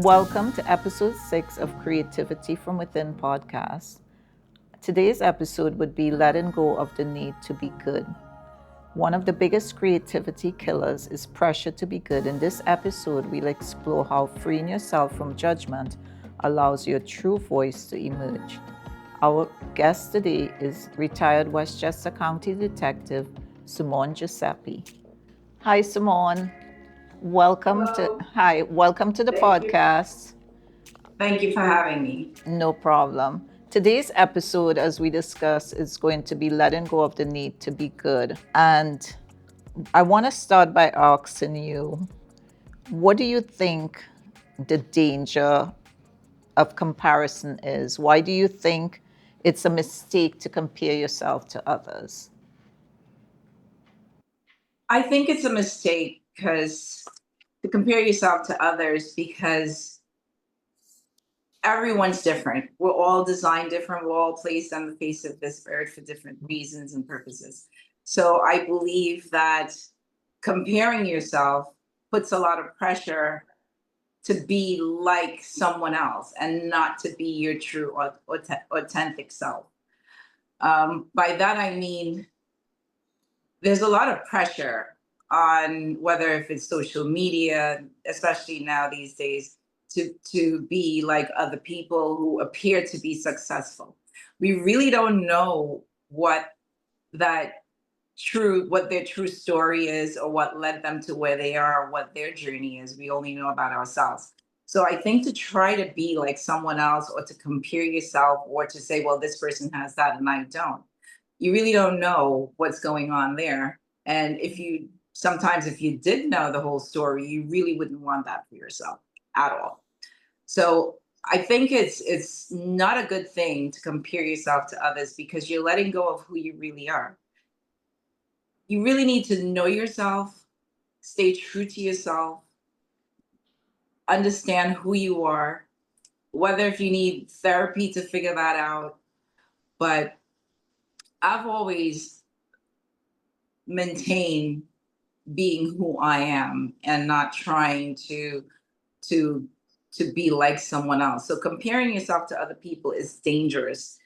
Welcome to episode 6 of Creativity from Within podcast. Today's episode would be letting go of the need to be good. One of the biggest creativity killers is pressure to be good. In this episode, we'll explore how freeing yourself from judgment allows your true voice to emerge. Our guest today is retired Westchester County Detective Simone Guiseppi. Hi, Simone. Welcome to the podcast. Thank you for having me. No problem. Today's episode, as we discussed, is going to be letting go of the need to be good. And I want to start by asking you, what do you think the danger of comparison is? Why do you think it's a mistake to compare yourself to others? I think it's a mistake to compare yourself to others because everyone's different. We're all designed different. We're all placed on the face of this earth for different reasons and purposes. So I believe that comparing yourself puts a lot of pressure to be like someone else and not to be your true authentic self. By that, I mean, there's a lot of pressure on whether if it's social media, especially now these days, to be like other people who appear to be successful. We really don't know what their true story is or what led them to where they are or what their journey is. We only know about ourselves. So I think to try to be like someone else or to compare yourself or to say, well, this person has that and I don't, you really don't know what's going on there. And if you did know the whole story, you really wouldn't want that for yourself at all. So I think it's not a good thing to compare yourself to others because you're letting go of who you really are. You really need to know yourself, stay true to yourself, understand who you are, whether if you need therapy to figure that out. But I've always maintained being who I am and not trying to be like someone else. So comparing yourself to other people is dangerous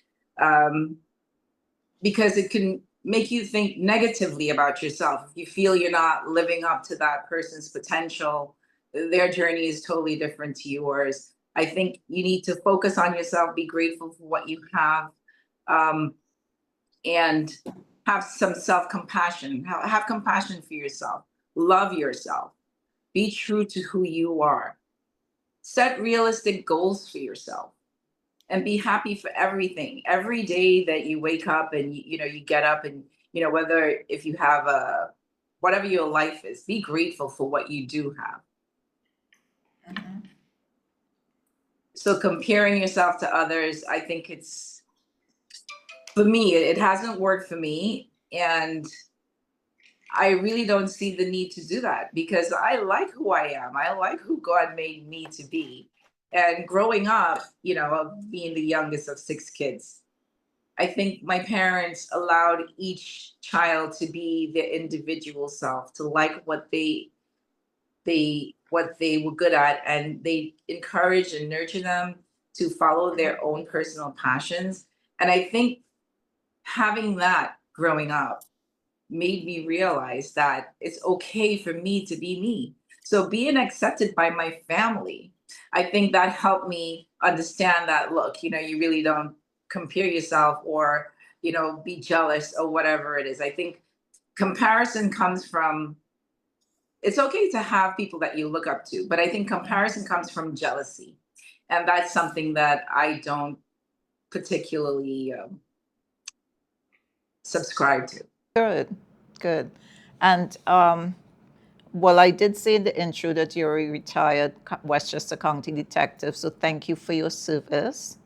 because it can make you think negatively about yourself. If you feel you're not living up to that person's potential, their journey is totally different to yours. I think you need to focus on yourself, be grateful for what you have, and have some self-compassion. Have compassion for yourself. Love yourself. Be true to who you are. Set realistic goals for yourself and be happy for everything. Every day that you wake up and you get up and whether if you have whatever your life is, be grateful for what you do have. Mm-hmm. So comparing yourself to others, I think for me, it hasn't worked for me. And I really don't see the need to do that because I like who I am. I like who God made me to be. And growing up, being the youngest of 6 kids, I think my parents allowed each child to be their individual self, to like what they were good at, and they encourage and nurture them to follow their own personal passions. And I think having that growing up made me realize that it's okay for me to be me. So being accepted by my family, I think that helped me understand that, look, you really don't compare yourself or, be jealous or whatever it is. I think comparison comes from, it's okay to have people that you look up to, but I think comparison comes from jealousy. And that's something that I don't particularly subscribe to. Good. And well, I did say in the intro that you're a retired Westchester County detective, so thank you for your service.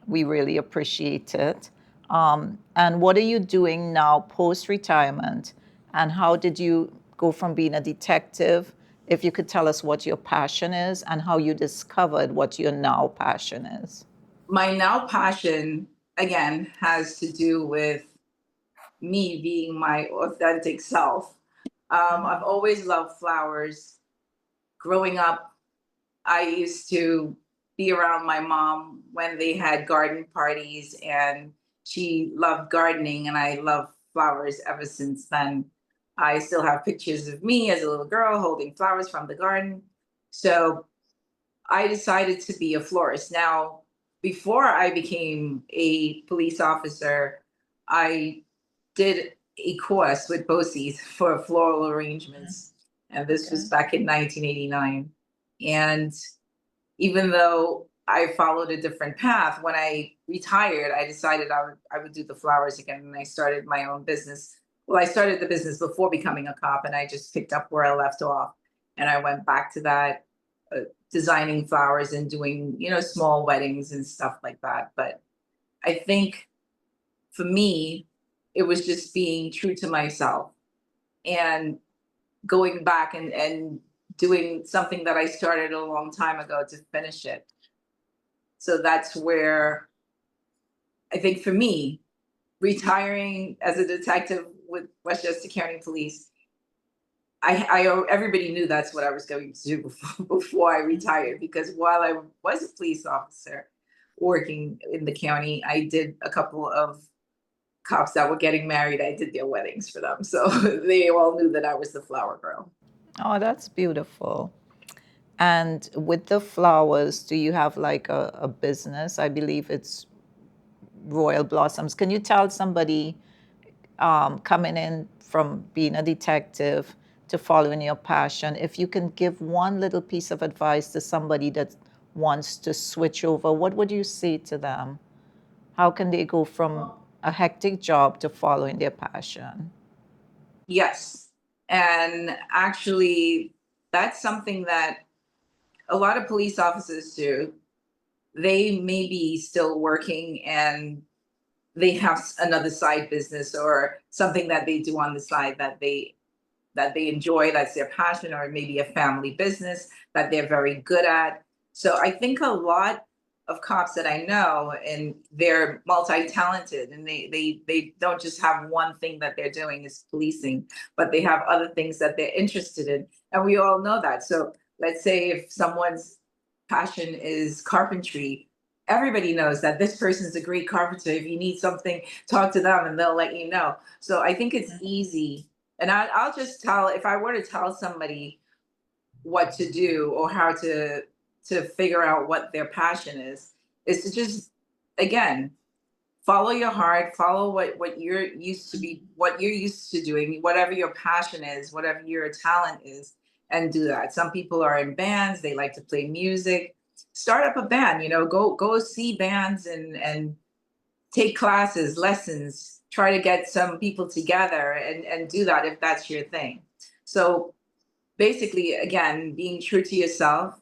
We really appreciate it. And what are you doing now post-retirement? And how did you go from being a detective if you could tell us what your passion is and how you discovered what your now passion is. My now passion, again, has to do with me being my authentic self. I've always loved flowers. Growing up, I used to be around my mom when they had garden parties, and she loved gardening, and I love flowers ever since then. I still have pictures of me as a little girl holding flowers from the garden. So I decided to be a florist. Now, before I became a police officer, I did a course with BOCES for floral arrangements. And this was Okay. back in 1989. And even though I followed a different path, when I retired, I decided I would do the flowers again. And I started my own business. Well, I started the business before becoming a cop, and I just picked up where I left off. And I went back to that, designing flowers and doing, small weddings and stuff like that. But I think for me, it was just being true to myself and going back and doing something that I started a long time ago to finish it. So that's where I think for me, retiring as a detective with Westchester County Police, everybody knew that's what I was going to do before I retired, because while I was a police officer working in the county, I did a couple of cops that were getting married. I did their weddings for them. So they all knew that I was the flower girl. Oh, that's beautiful. And with the flowers, do you have like a business? I believe it's Royal Blossoms. Can you tell somebody coming in from being a detective to following your passion, if you can give one little piece of advice to somebody that wants to switch over, what would you say to them? How can they go from a hectic job to following their passion? Yes. And actually, that's something that a lot of police officers do. They may be still working and they have another side business or something that they do on the side that they enjoy, that's their passion, or maybe a family business that they're very good at. So I think a lot of cops that I know, and they're multi-talented, and they don't just have one thing that they're doing is policing, but they have other things that they're interested in. And we all know that. So let's say if someone's passion is carpentry, everybody knows that this person's a great carpenter. If you need something, talk to them and they'll let you know. So I think it's easy. And I'll just tell, if I were to tell somebody what to do or how to figure out what their passion is to just, again, follow your heart, follow what you're used to doing, whatever your passion is, whatever your talent is, and do that. Some people are in bands, they like to play music. Start up a band, go see bands and take classes, lessons, try to get some people together and do that if that's your thing. So basically, again, being true to yourself,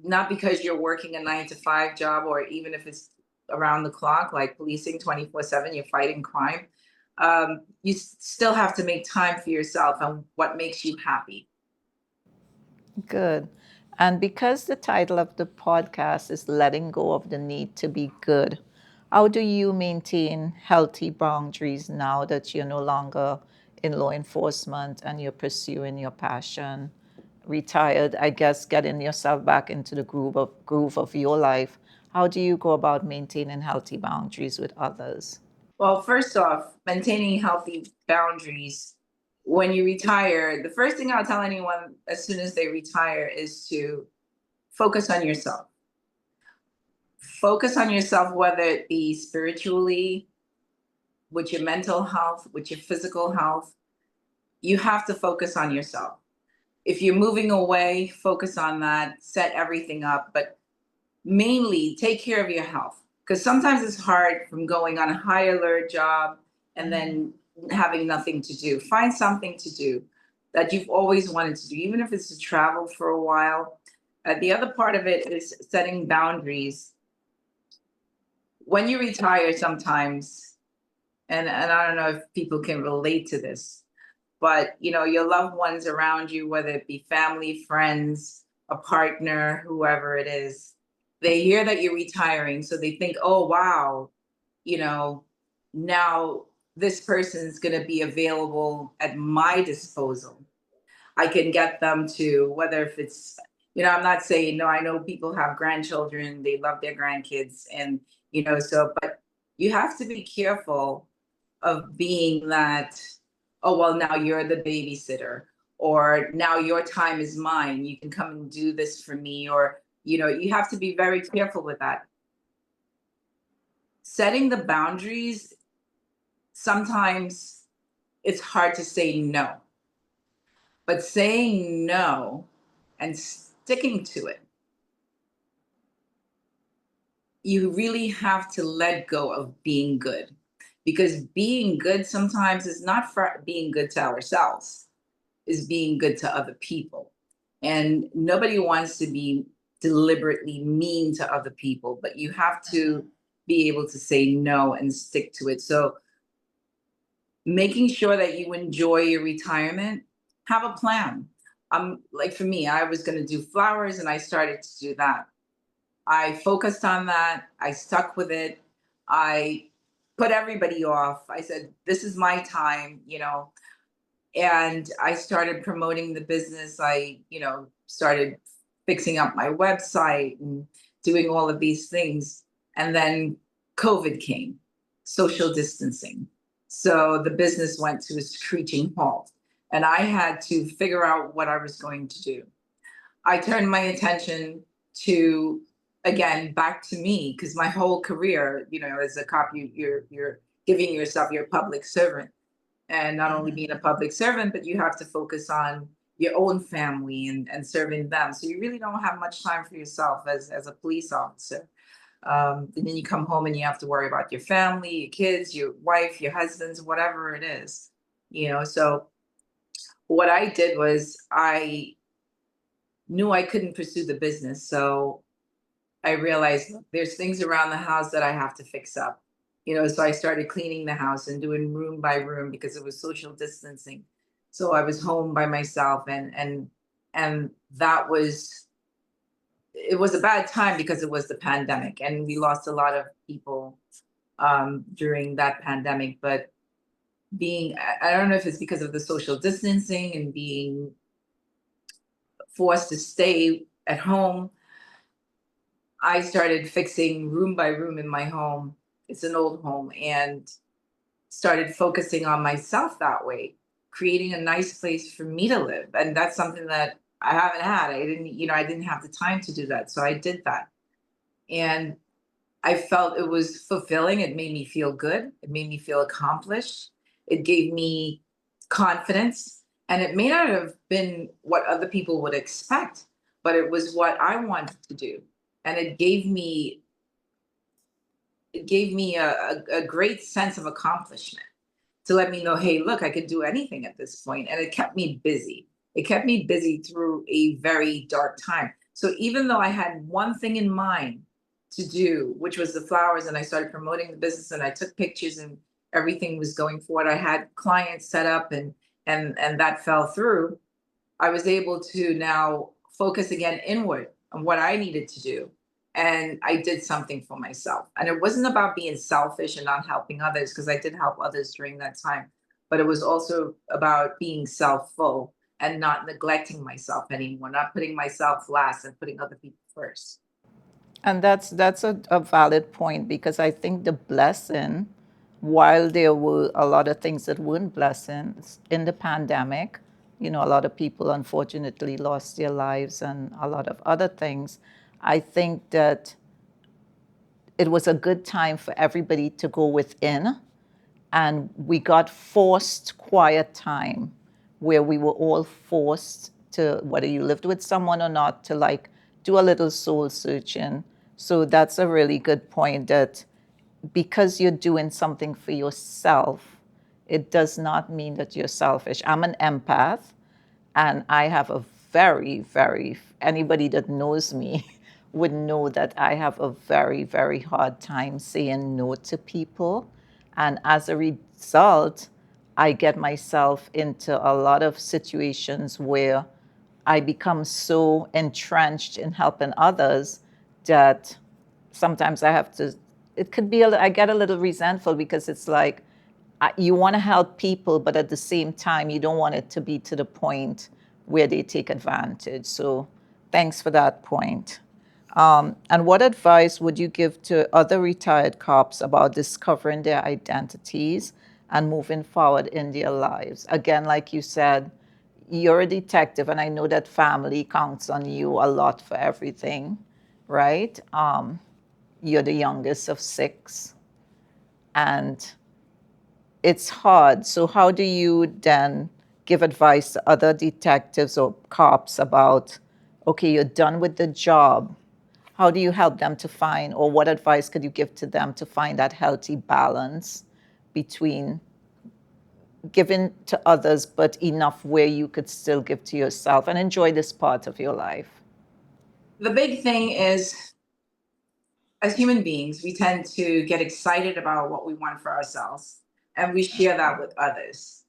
not because you're working a 9 to 5 job, or even if it's around the clock, like policing 24/7, you're fighting crime. You still have to make time for yourself and what makes you happy. Good. And because the title of the podcast is Letting Go of the Need to Be Good, how do you maintain healthy boundaries now that you're no longer in law enforcement and you're pursuing your passion? Retired, I guess, getting yourself back into the groove of your life. How do you go about maintaining healthy boundaries with others? Well, first off, maintaining healthy boundaries. When you retire, the first thing I'll tell anyone as soon as they retire is to focus on yourself. Focus on yourself, whether it be spiritually, with your mental health, with your physical health. You have to focus on yourself. If you're moving away, focus on that, set everything up, but mainly take care of your health. Because sometimes it's hard from going on a high alert job and then having nothing to do. Find something to do that you've always wanted to do, even if it's to travel for a while. The other part of it is setting boundaries. When you retire, sometimes, and I don't know if people can relate to this, but your loved ones around you, whether it be family, friends, a partner, whoever it is, they hear that you're retiring, so they think, oh wow, you know now this person's going to be available at my disposal. I can get them to, whether if it's, I'm not saying, no, I know people have grandchildren, they love their grandkids. And, so, but you have to be careful of being that, oh, well, now you're the babysitter, or now your time is mine. You can come and do this for me. Or, you have to be very careful with that. Setting the boundaries, sometimes it's hard to say no. But saying no and sticking to it, you really have to let go of being good. Because being good sometimes is not for being good to ourselves, is being good to other people. And nobody wants to be deliberately mean to other people, but you have to be able to say no and stick to it. So making sure that you enjoy your retirement, have a plan. Like for me, I was going to do flowers and I started to do that. I focused on that. I stuck with it. I put everybody off. I said, this is my time, and I started promoting the business. I, started fixing up my website and doing all of these things. And then COVID came, social distancing. So the business went to a screeching halt. And I had to figure out what I was going to do. I turned my attention to, again, back to me, because my whole career, as a cop, you're giving yourself, you're a public servant. And not only being a public servant, but you have to focus on your own family and serving them. So you really don't have much time for yourself as a police officer. And then you come home and you have to worry about your family, your kids, your wife, your husbands, whatever it is. So what I did was I knew I couldn't pursue the business. So I realized, look, there's things around the house that I have to fix up. So I started cleaning the house and doing room by room because it was social distancing. So I was home by myself, and that was, it was a bad time because it was the pandemic and we lost a lot of people during that pandemic. But I don't know if it's because of the social distancing and being forced to stay at home, I started fixing room by room in my home. It's an old home, and started focusing on myself that way, creating a nice place for me to live. And that's something that I haven't had. I didn't have the time to do that. So I did that. And I felt it was fulfilling. It made me feel good. It made me feel accomplished. It gave me confidence. And it may not have been what other people would expect, but it was what I wanted to do. And it gave me a great sense of accomplishment to let me know, hey, look, I could do anything at this point. And it kept me busy. It kept me busy through a very dark time. So even though I had one thing in mind to do, which was the flowers, and I started promoting the business and I took pictures and everything was going forward, I had clients set up and that fell through. I was able to now focus again inward on what I needed to do. And I did something for myself. And it wasn't about being selfish and not helping others, because I did help others during that time. But it was also about being self-full and not neglecting myself anymore, not putting myself last and putting other people first. And that's a valid point, because I think the blessing, while there were a lot of things that weren't blessings in the pandemic, a lot of people unfortunately lost their lives and a lot of other things. I think that it was a good time for everybody to go within, and we got forced quiet time where we were all forced to, whether you lived with someone or not, to like do a little soul searching. So that's a really good point, that because you're doing something for yourself, it does not mean that you're selfish. I'm an empath, and I have a anybody that knows me would know that I have a very, very hard time saying no to people. And as a result, I get myself into a lot of situations where I become so entrenched in helping others that sometimes I have to, it could be, I get a little resentful because it's like, you want to help people, but at the same time, you don't want it to be to the point where they take advantage. So thanks for that point. And what advice would you give to other retired cops about discovering their identities and moving forward in their lives? Again, like you said, you're a detective, and I know that family counts on you a lot for everything, right? You're the youngest of six, and it's hard. So, how do you then give advice to other detectives or cops about, okay, you're done with the job? How do you help them to find, or what advice could you give to them to find that healthy balance between giving to others, but enough where you could still give to yourself and enjoy this part of your life? The big thing is, as human beings, we tend to get excited about what we want for ourselves, and we share that with others.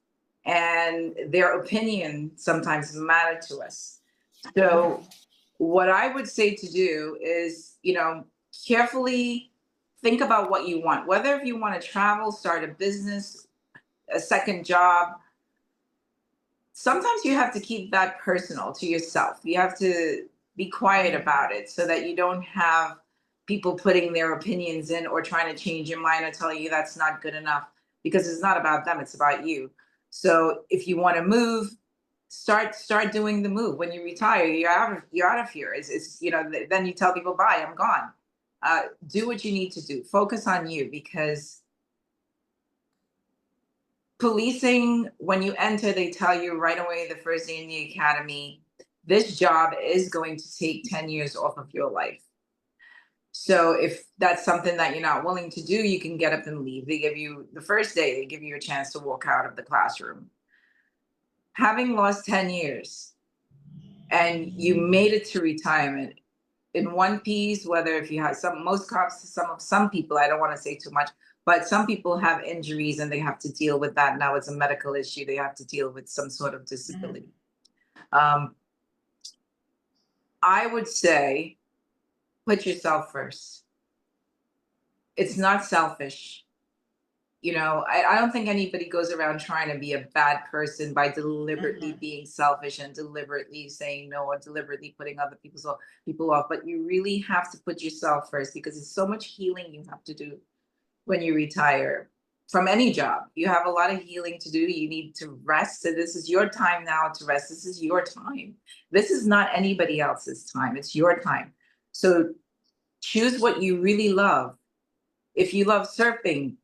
And their opinion sometimes matter to us. So, what I would say to do is, carefully think about what you want. Whether if you want to travel, start a business, a second job, sometimes you have to keep that personal to yourself. You have to be quiet about it so that you don't have people putting their opinions in or trying to change your mind or telling you that's not good enough, because it's not about them, it's about you. So if you want to move, start doing the move. When you retire, you're out of here. Then you tell people, bye, I'm gone. Do what you need to do. Focus on you, because policing, when you enter, they tell you right away the first day in the academy, this job is going to take 10 years off of your life. So if that's something that you're not willing to do, you can get up and leave. They give you the first day, they give you a chance to walk out of the classroom. Having lost 10 years and you made it to retirement in one piece, whether if you have most cops, some people, I don't want to say too much, but some people have injuries and they have to deal with that. Now it's a medical issue. They have to deal with some sort of disability. Um, I would say put yourself first. It's not selfish. I don't think anybody goes around trying to be a bad person by deliberately being selfish and deliberately saying no or deliberately putting other people off. But you really have to put yourself first, because it's so much healing you have to do when you retire from any job. You have a lot of healing to do. You need to rest. So this is your time now to rest. This is your time. This is not anybody else's time. It's your time. So choose what you really love. If you love surfing,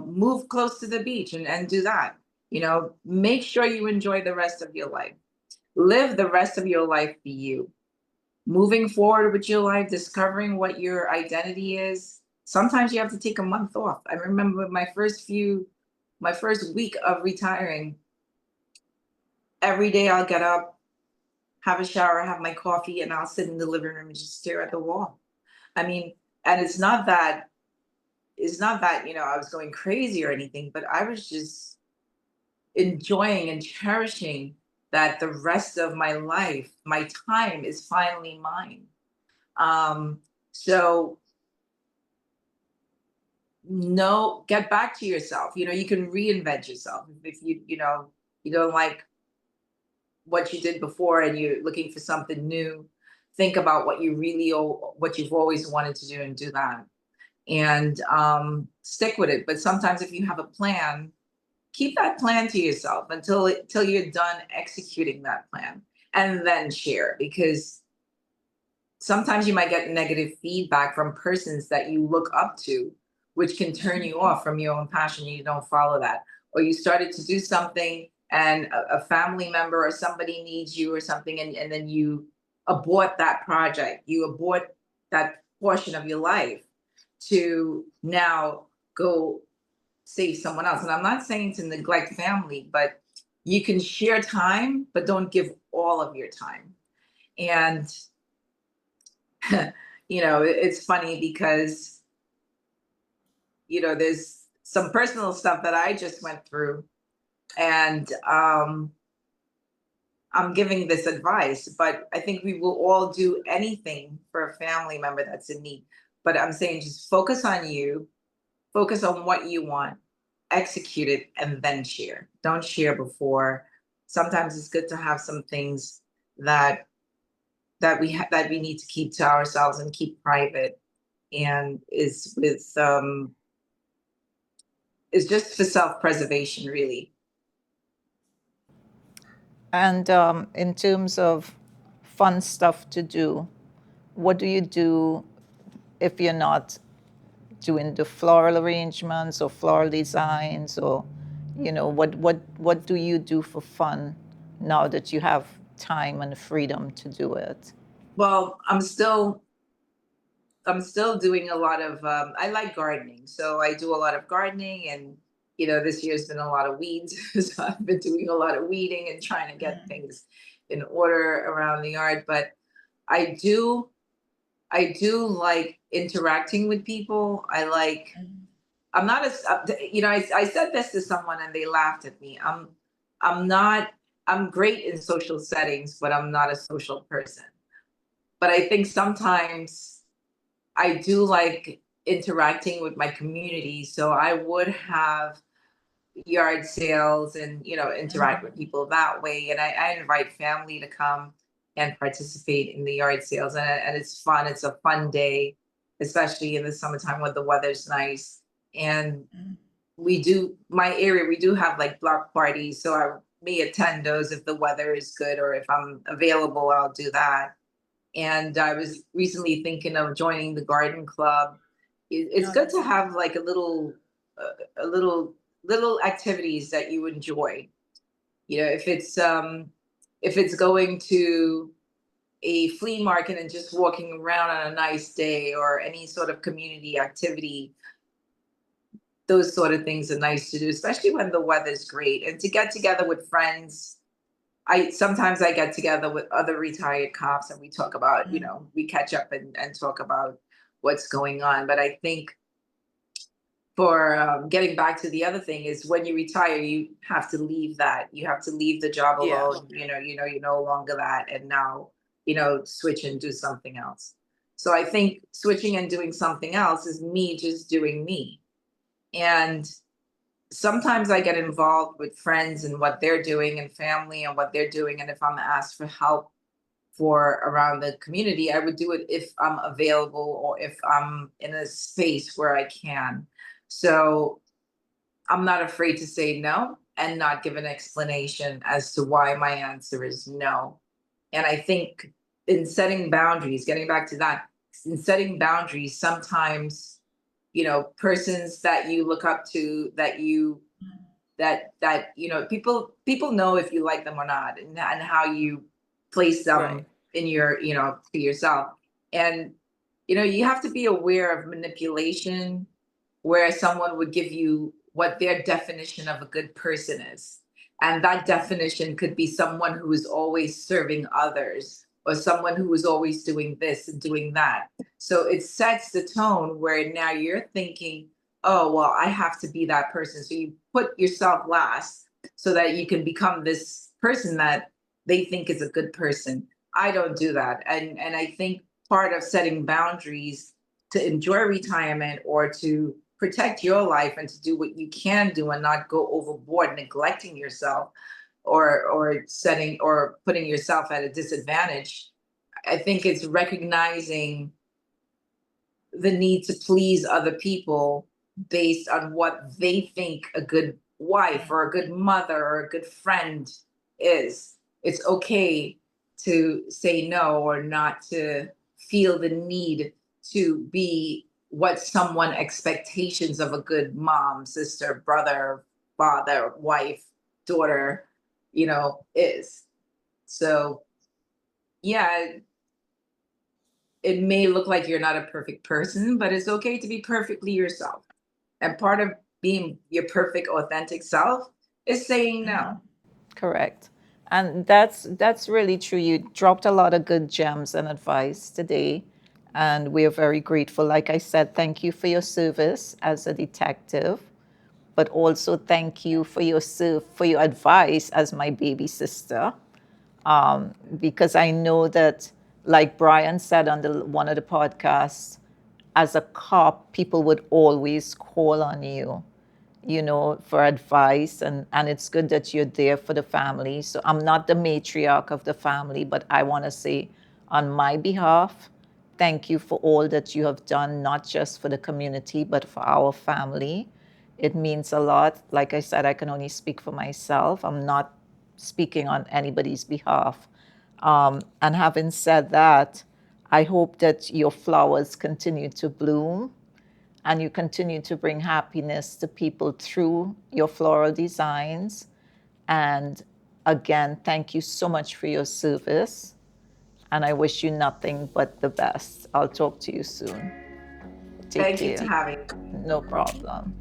move close to the beach and do that. Make sure you enjoy the rest of your life. Live the rest of your life for you. Moving forward with your life, discovering what your identity is. Sometimes you have to take a month off. I remember my first week of retiring, every day I'll get up, have a shower, have my coffee, and I'll sit in the living room and just stare at the wall. I mean, and it's not that, I was going crazy or anything, but I was just enjoying and cherishing that the rest of my life, my time is finally mine. So no, get back to yourself. You can reinvent yourself. If you don't like what you did before and you're looking for something new, think about what you've always wanted to do and do that. And stick with it. But sometimes if you have a plan, keep that plan to yourself until you're done executing that plan, and then share, because sometimes you might get negative feedback from persons that you look up to, which can turn you off from your own passion. You don't follow that, or you started to do something and a family member or somebody needs you or something, and then you abort that project, you abort that portion of your life to now go save someone else. And I'm not saying to neglect family, but you can share time, but don't give all of your time. And it's funny because there's some personal stuff that I just went through. And I'm giving this advice, but I think we will all do anything for a family member that's in need. But I'm saying just focus on you, focus on what you want, execute it, and then share. Don't share before. Sometimes it's good to have some things that that we need to keep to ourselves and keep private, and is just for self-preservation, really. And in terms of fun stuff to do, what do you do if you're not doing the floral arrangements or floral designs, or what do you do for fun now that you have time and freedom to do it? Well, I'm still doing a lot of I like gardening. So I do a lot of gardening, and this year's been a lot of weeds. So I've been doing a lot of weeding and trying to get things in order around the yard. But I do I do like interacting with people. I'm not as I said this to someone and they laughed at me. I'm not I'm great in social settings, but I'm not a social person. But I think sometimes I do like interacting with my community. So I would have yard sales and, interact with people that way. And I invite family to come and participate in the yard sales. And it's fun. It's a fun day, especially in the summertime when the weather's nice. And my area, we do have like block parties. So I may attend those if the weather is good, or if I'm available, I'll do that. And I was recently thinking of joining the garden club. It's good to have like a little activities that you enjoy. If it's going to a flea market and just walking around on a nice day, or any sort of community activity, those sort of things are nice to do, especially when the weather's great. And to get together with friends, I get together with other retired cops, and we talk about, we catch up and talk about what's going on. But I think for getting back to the other thing is, when you retire, you have to leave that. You have to leave the job Yeah. alone. You're no longer that, and now, switch and do something else. So I think switching and doing something else is me just doing me. And sometimes I get involved with friends and what they're doing, and family and what they're doing. And if I'm asked for help for around the community, I would do it if I'm available, or if I'm in a space where I can. So I'm not afraid to say no and not give an explanation as to why my answer is no. And I think in setting boundaries, getting back to that, in setting boundaries, sometimes, persons that you look up to, people know if you like them or not, and how you place Right. them in your, to yourself. And you have to be aware of manipulation, where someone would give you what their definition of a good person is. And that definition could be someone who is always serving others, or someone who is always doing this and doing that. So it sets the tone where now you're thinking, oh, well, I have to be that person. So you put yourself last so that you can become this person that they think is a good person. I don't do that. And I think part of setting boundaries to enjoy retirement, or to protect your life and to do what you can do and not go overboard neglecting yourself, or setting or putting yourself at a disadvantage. I think it's recognizing the need to please other people based on what they think a good wife or a good mother or a good friend is. It's okay to say no, or not to feel the need to be what someone expectations of a good mom, sister, brother, father, wife, daughter, is. So yeah, it may look like you're not a perfect person, but it's okay to be perfectly yourself. And part of being your perfect, authentic self is saying no. Correct. And that's really true. You dropped a lot of good gems and advice today, and we are very grateful. Like I said, thank you for your service as a detective. but also thank you for your advice as my baby sister, because I know that, like Brian said on one of the podcasts, as a cop, people would always call on you, for advice, and it's good that you're there for the family. So I'm not the matriarch of the family, but I want to say on my behalf, thank you for all that you have done, not just for the community, but for our family. It means a lot. Like I said, I can only speak for myself. I'm not speaking on anybody's behalf. And having said that, I hope that your flowers continue to bloom and you continue to bring happiness to people through your floral designs. And again, thank you so much for your service. And I wish you nothing but the best. I'll talk to you soon. Take Thank you care. for having me. No problem.